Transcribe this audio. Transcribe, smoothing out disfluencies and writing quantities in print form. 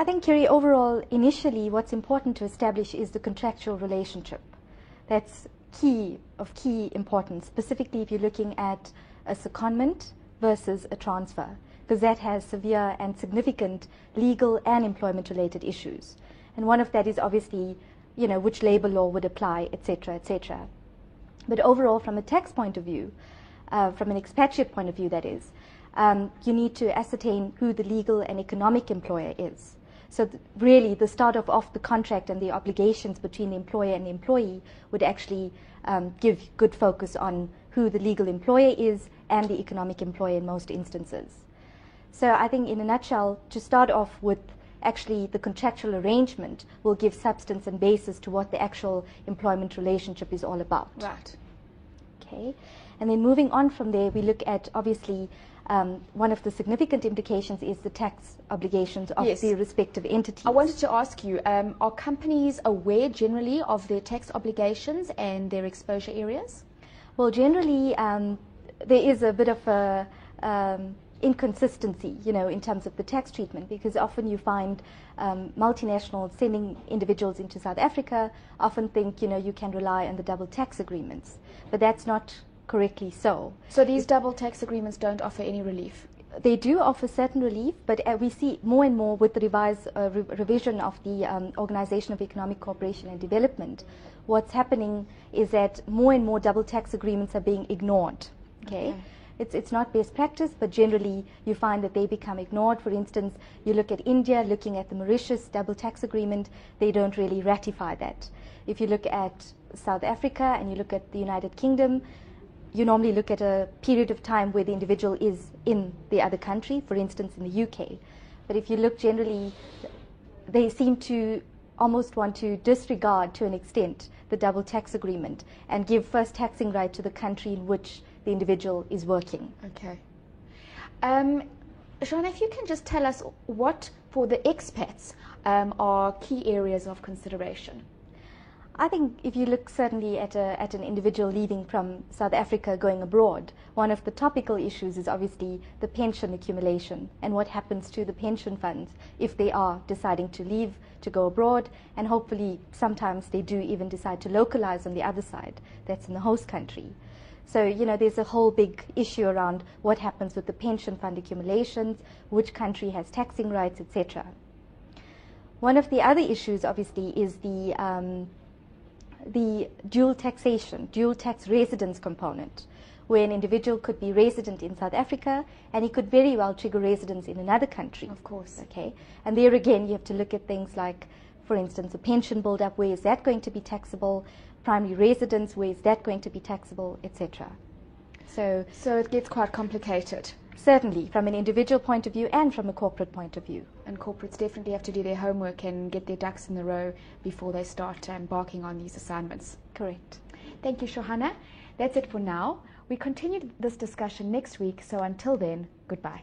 I think, Kiri, overall, initially, what's important to establish is the contractual relationship. That's of key importance, specifically if you're looking at a secondment versus a transfer, because that has severe and significant legal and employment-related issues. And one of that is obviously, which labor law would apply, etc., etc. But overall, from a tax point of view, from an expatriate point of view, that is, you need to ascertain who the legal and economic employer is. So really, the start of the contract and the obligations between the employer and the employee would actually give good focus on who the legal employer is and the economic employer in most instances. So I think in a nutshell, to start off with, actually the contractual arrangement will give substance and basis to what the actual employment relationship is all about. Right. Okay. And then moving on from there, we look at, obviously, one of the significant implications is the tax obligations of the respective entities. I wanted to ask you, are companies aware generally of their tax obligations and their exposure areas? Well, generally, there is a bit of a inconsistency, in terms of the tax treatment, because often you find multinationals sending individuals into South Africa often think, you can rely on the double tax agreements, but that's not correctly so. So these double tax agreements don't offer any relief? They do offer certain relief, but we see more and more with the revision of the Organization of Economic Cooperation and Development, what's happening is that more and more double tax agreements are being ignored. Okay. It's not best practice, but generally you find that they become ignored. For instance, you look at India, looking at the Mauritius double tax agreement, they don't really ratify that. If you look at South Africa and you look at the United Kingdom, you normally look at a period of time where the individual is in the other country, for instance in the UK. But if you look generally, they seem to almost want to disregard to an extent the double tax agreement and give first taxing right to the country in which the individual is working. Okay. Shana, if you can just tell us what, for the expats, are key areas of consideration? I think if you look certainly at an individual leaving from South Africa going abroad, one of the topical issues is obviously the pension accumulation and what happens to the pension funds if they are deciding to leave, to go abroad, and hopefully sometimes they do even decide to localize on the other side, that's in the host country. So, there's a whole big issue around what happens with the pension fund accumulations, which country has taxing rights, etc. One of the other issues, obviously, is the dual taxation, dual tax residence component, where an individual could be resident in South Africa and he could very well trigger residence in another country. Of course. Okay. And there again, you have to look at things like, for instance, a pension build-up, where is that going to be taxable? Primary residence, where is that going to be taxable, etc. So it gets quite complicated. Certainly, from an individual point of view and from a corporate point of view. And corporates definitely have to do their homework and get their ducks in a row before they start embarking on these assignments. Correct. Thank you, Shohana. That's it for now. We continue this discussion next week, so until then, goodbye.